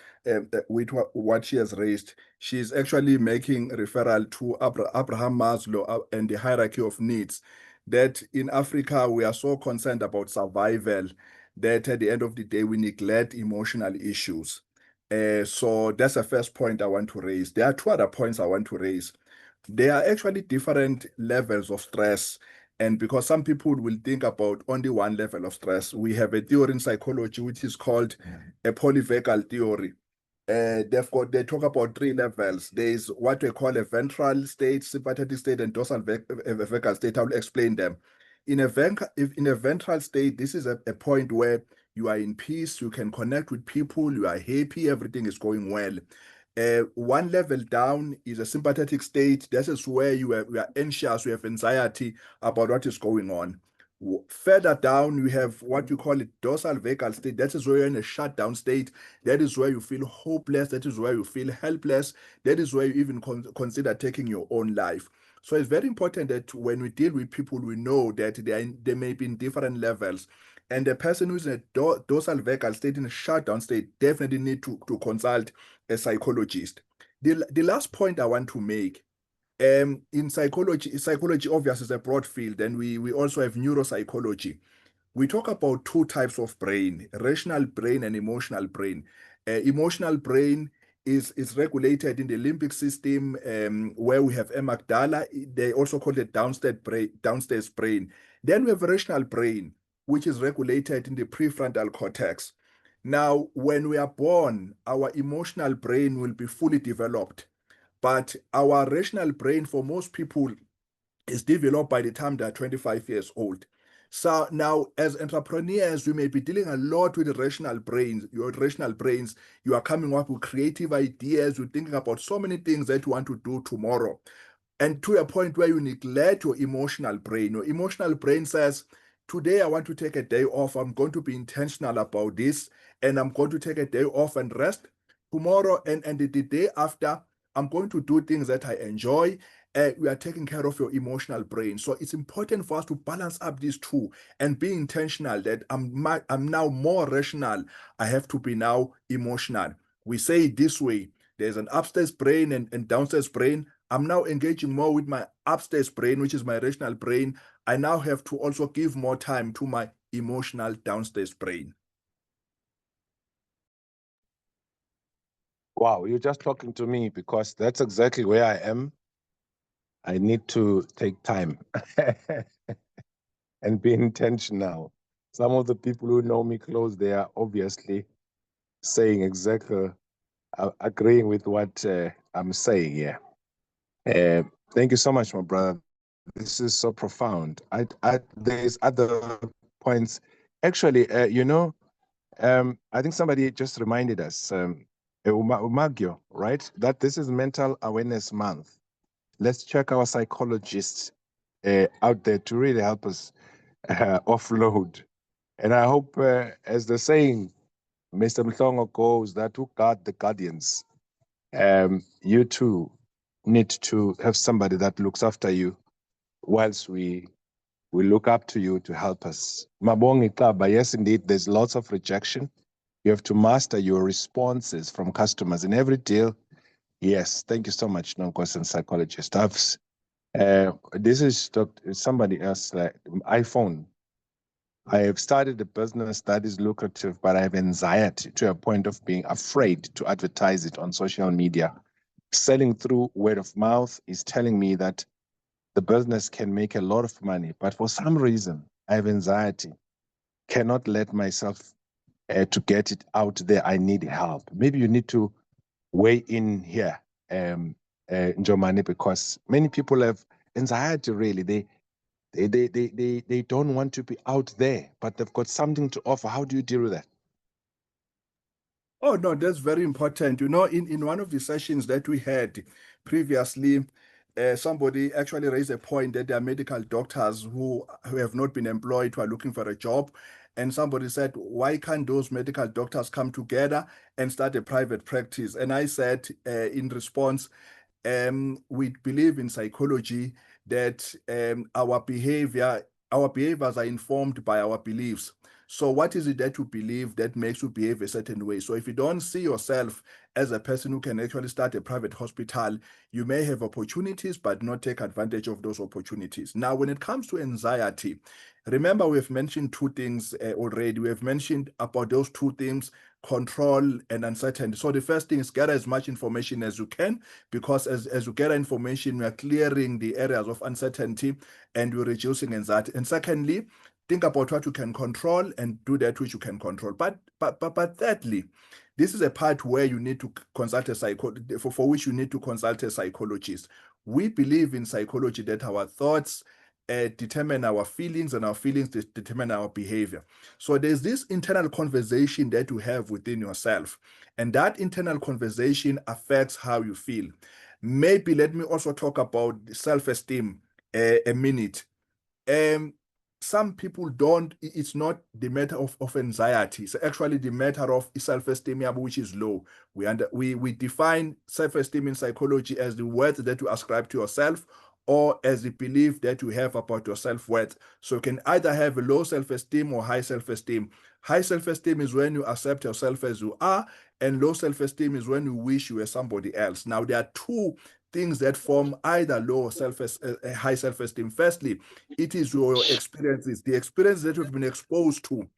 B: with what she has raised. She's actually making referral to Abraham Maslow and the hierarchy of needs, that in Africa, we are so concerned about survival that at the end of the day, we neglect emotional issues. So that's the first point I want to raise. There are two other points I want to raise. There are actually different levels of stress. And because some people will think about only one level of stress, we have a theory in psychology which is called a polyvagal theory. They talk about three levels. There is what we call a ventral state, sympathetic state, and dorsal vagal state. I will explain them. In a ventral state, this is a point where you are in peace, you can connect with people, you are happy, everything is going well. One level down is a sympathetic state. This is where you are anxious, you have anxiety about what is going on. Further down, we have what you call a dorsal vagal state. That is where you're in a shutdown state. That is where you feel hopeless. That is where you feel helpless. That is where you even consider taking your own life. So it's very important that when we deal with people, we know that they may be in different levels. And the person who's in a dorsal vagal state, in a shutdown state, definitely need to consult a psychologist. The last point I want to make, in psychology obviously is a broad field, and we also have neuropsychology. We talk about two types of brain, rational brain and emotional brain. Emotional brain is regulated in the limbic system, where we have amygdala. They also call it downstairs brain. Then we have rational brain, which is regulated in the prefrontal cortex. Now, when we are born, our emotional brain will be fully developed, but our rational brain for most people is developed by the time they are 25 years old. So now, as entrepreneurs, we may be dealing a lot with the rational brains. Your rational brains, you are coming up with creative ideas. You're thinking about so many things that you want to do tomorrow. And to a point where you neglect your emotional brain. Your emotional brain says, today I want to take a day off. I'm going to be intentional about this, and I'm going to take a day off and rest. Tomorrow and the day after, I'm going to do things that I enjoy. We are taking care of your emotional brain. So it's important for us to balance up these two and be intentional that I'm now more rational. I have to be now emotional. We say it this way: there's an upstairs brain and downstairs brain. I'm now engaging more with my upstairs brain, which is my rational brain. I now have to also give more time to my emotional downstairs brain.
D: Wow, you're just talking to me, because that's exactly where I am. I need to take time and be intentional. Some of the people who know me close, they are obviously saying exactly, agreeing with what I'm saying here. Thank you so much, my brother. This is so profound. There's other points. Actually, I think somebody just reminded us, Umagio, right? That this is Mental Awareness Month. Let's check our psychologists out there to really help us offload. And I hope, as the saying, Mr. Mhlongo goes, that who guard the guardians, you too need to have somebody that looks after you whilst we look up to you to help us. Mabongi Kaba, yes, indeed, there's lots of rejection. You have to master your responses from customers in every deal. Yes, thank you so much, non-question psychologist. This is somebody else, like iPhone. I have started a business that is lucrative, but I have anxiety to a point of being afraid to advertise it on social media. Selling through word of mouth is telling me that the business can make a lot of money, but for some reason, I have anxiety, cannot let myself to get it out there. I need help. Maybe you need to weigh in here, Njomani, because many people have anxiety, really. They don't want to be out there, but they've got something to offer. How do you deal with that?
B: Oh, no, that's very important. You know, in one of the sessions that we had previously, somebody actually raised a point that there are medical doctors who have not been employed, who are looking for a job. And somebody said, why can't those medical doctors come together and start a private practice? And I said, in response, we believe in psychology that our behaviors are informed by our beliefs. So what is it that you believe that makes you behave a certain way? So if you don't see yourself as a person who can actually start a private hospital, you may have opportunities, but not take advantage of those opportunities. Now, when it comes to anxiety, remember we've mentioned two things already. We have mentioned about those two things, control and uncertainty. So the first thing is gather as much information as you can, because as you gather information, we are clearing the areas of uncertainty and we're reducing anxiety. And secondly, think about what you can control and do that which you can control. But thirdly, this is a part where you need to consult a for which you need to consult a psychologist. We believe in psychology that our thoughts determine our feelings, and our feelings determine our behavior. So there's this internal conversation that you have within yourself, and that internal conversation affects how you feel. Maybe let me also talk about self-esteem a minute. Some people don't, it's not the matter of anxiety. It's actually the matter of self-esteem, which is low. We define self-esteem in psychology as the worth that you ascribe to yourself, or as the belief that you have about your self-worth. So you can either have a low self-esteem or high self-esteem. High self-esteem is when you accept yourself as you are, and low self-esteem is when you wish you were somebody else. Now, there are two things that form either low or high self-esteem. Firstly, it is your experiences, the experiences that you've been exposed to.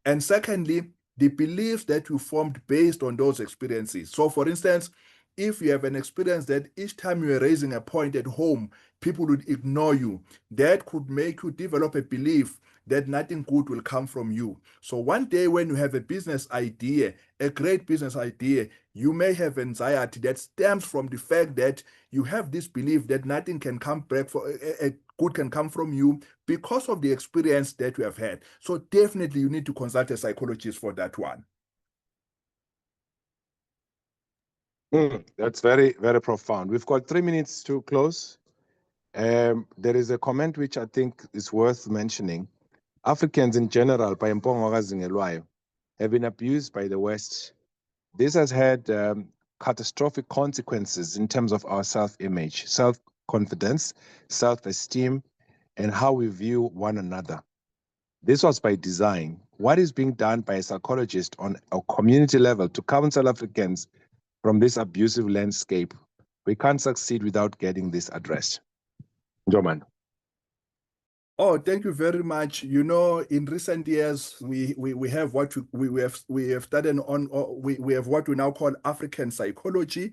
B: And secondly, the beliefs that you formed based on those experiences. So for instance, if you have an experience that each time you are raising a point at home, people would ignore you, that could make you develop a belief that nothing good will come from you. So one day when you have a business idea, a great business idea, you may have anxiety that stems from the fact that you have this belief that nothing can come back for a good can come from you because of the experience that you have had. So definitely you need to consult a psychologist for that one.
D: That's very, very profound. We've got 3 minutes to close. There is a comment which I think is worth mentioning. Africans in general, by Mpongo Kazingelwayo, have been abused by the West. This has had catastrophic consequences in terms of our self-image, self-confidence, self-esteem, and how we view one another. This was by design. What is being done by a psychologist on a community level to counsel Africans from this abusive landscape? We can't succeed without getting this addressed. Njoman.
B: Oh, thank you very much. You know, in recent years, we have what we have started on. We have what we now call African psychology,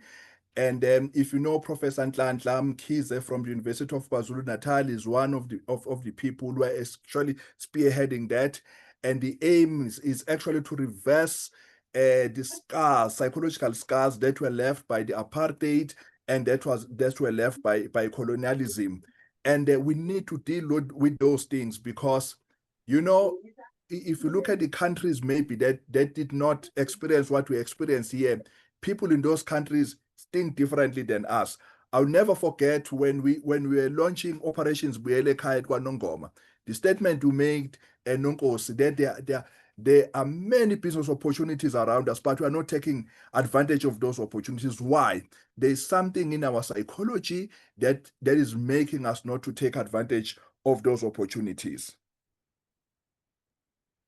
B: and if you know Professor Nhlanhla Mkhize from the University of KwaZulu-Natal is one of the people who are actually spearheading that, and the aim is actually to reverse the scars, psychological scars that were left by the apartheid and that were left by colonialism. And we need to deal with those things because, you know, if you look at the countries maybe that did not experience what we experience here, people in those countries think differently than us. I'll never forget when we were launching Operations Buyele Ekhaya at KwaNongoma, the statement we made, Nonkosi, that there are many business opportunities around us, but we are not taking advantage of those opportunities. Why? There's something in our psychology that is making us not to take advantage of those opportunities.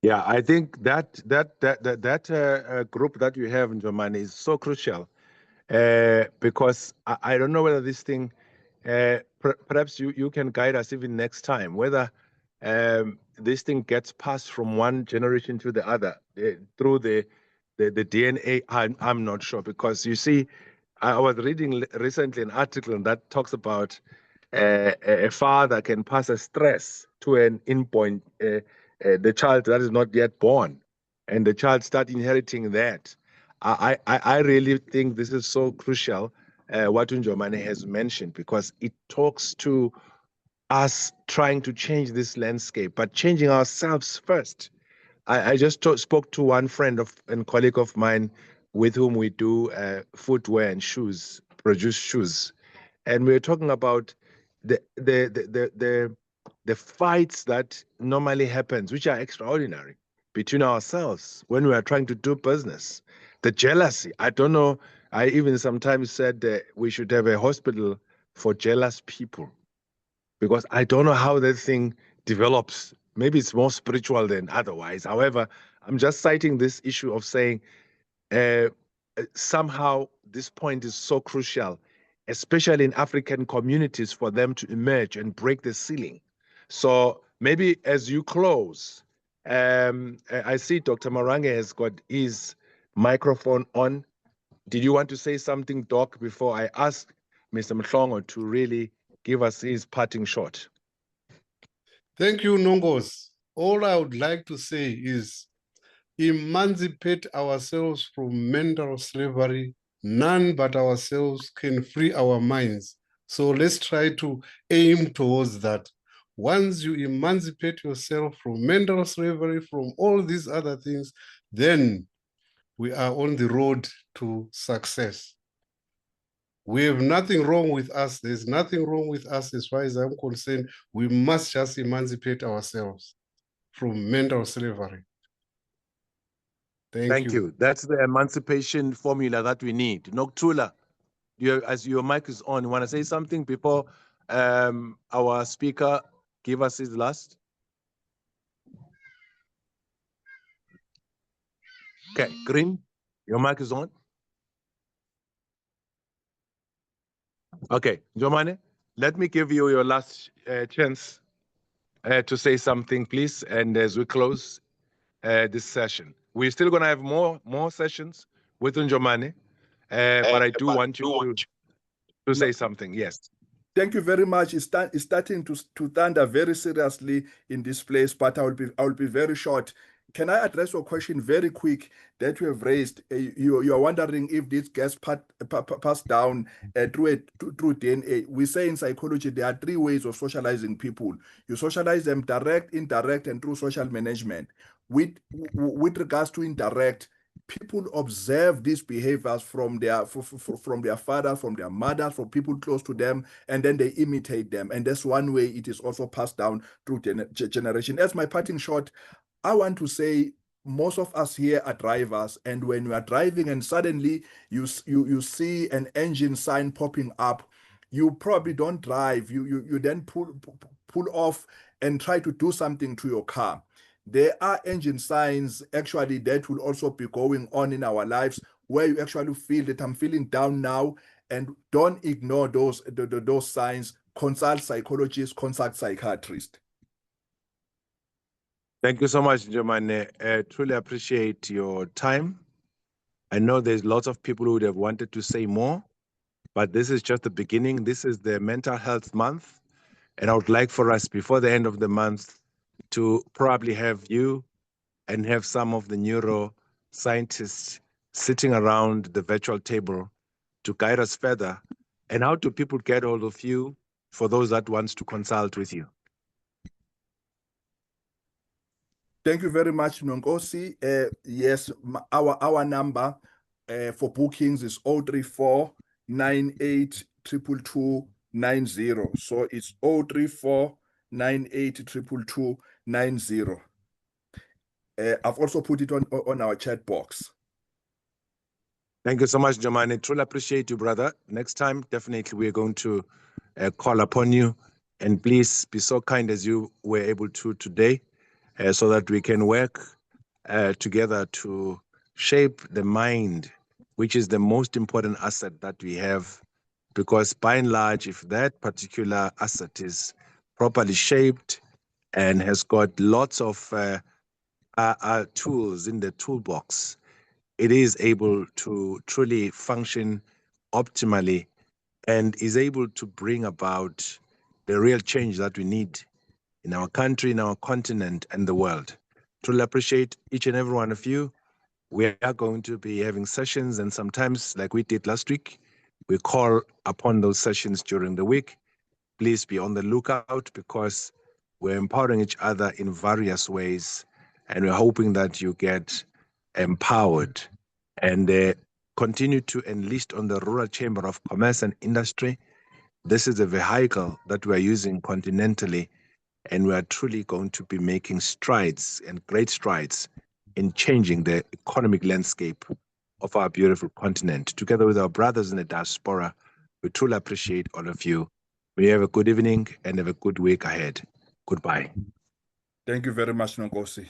D: Yeah, I think that group that you have in Germany is so crucial because I don't know whether this thing, perhaps you can guide us even next time, whether this thing gets passed from one generation to the other through the DNA. I'm not sure, because you see, I was reading recently an article that talks about a father can pass a stress to an inborn the child that is not yet born, and the child start inheriting that. I really think this is so crucial what Njomane has mentioned, because it talks to us trying to change this landscape, but changing ourselves first. I just spoke to one friend and colleague of mine with whom we do footwear and shoes, produce shoes, and we were talking about the fights that normally happens, which are extraordinary, between ourselves when we are trying to do business. The jealousy. I don't know. I even sometimes said that we should have a hospital for jealous people, because I don't know how that thing develops. Maybe it's more spiritual than otherwise. However, I'm just citing this issue of saying somehow this point is so crucial, especially in African communities, for them to emerge and break the ceiling. So maybe as you close, I see Dr. Marange has got his microphone on. Did you want to say something, Doc, before I ask Mr. Mhlongo to really give us his parting shot?
E: Thank you, Nongos. All I would like to say is emancipate ourselves from mental slavery. None but ourselves can free our minds. So let's try to aim towards that. Once you emancipate yourself from mental slavery, from all these other things, then we are on the road to success. We have nothing wrong with us. There's nothing wrong with us as far as I'm concerned. We must just emancipate ourselves from mental slavery. Thank you.
D: That's the emancipation formula that we need. Noktula, as your mic is on, you want to say something before our speaker give us his last? Okay, Green, your mic is on. Okay, Njomane, let me give you your last chance to say something, please. And as we close this session, we're still going to have more sessions with Njomane, but I do want you to say something. Yes.
B: Thank you very much. It's starting to thunder very seriously in this place, but I will be very short. can I address your question very quick that you have raised? You are wondering if this gets passed down through DNA. We say in psychology there are 3 ways of socializing people. You socialize them direct, indirect, and through social management. With regards to indirect, people observe these behaviors from their fathers, from their mothers, from people close to them, and then they imitate them. And that's one way it is also passed down through generation. As my parting shot, I want to say most of us here are drivers, and when you are driving and suddenly you see an engine sign popping up, you probably don't drive. You then pull off and try to do something to your car. There are engine signs actually that will also be going on in our lives where you actually feel that I'm feeling down now, and don't ignore those signs. Consult psychologists, consult psychiatrists.
D: Thank you so much, Njomane. Truly appreciate your time. I know there's lots of people who would have wanted to say more, but this is just the beginning. This is the Mental Health Month, and I would like for us before the end of the month to probably have you and have some of the neuroscientists sitting around the virtual table to guide us further. And how do people get hold of you for those that wants to consult with you?
B: Thank you very much, Nonkosi. Yes, our number for bookings is 034 98 222 90. So it's 034 98 222 90. I've also put it on our chat box.
D: Thank you so much, Njomane. Truly appreciate you, brother. Next time, definitely we're going to call upon you. And please be so kind as you were able to today, so that we can work together to shape the mind, which is the most important asset that we have. Because by and large, if that particular asset is properly shaped and has got lots of tools in the toolbox, it is able to truly function optimally and is able to bring about the real change that we need in our country, in our continent, and the world. Truly appreciate each and every one of you. We are going to be having sessions, and sometimes, like we did last week, we call upon those sessions during the week. Please be on the lookout, because we're empowering each other in various ways, and we're hoping that you get empowered and continue to enlist on the Rural Chamber of Commerce and Industry. This is a vehicle that we're using continentally, and we are truly going to be making strides, and great strides, in changing the economic landscape of our beautiful continent. Together with our brothers in the diaspora, we truly appreciate all of you. May you have a good evening and have a good week ahead. Goodbye.
B: Thank you very much, Nonkosi.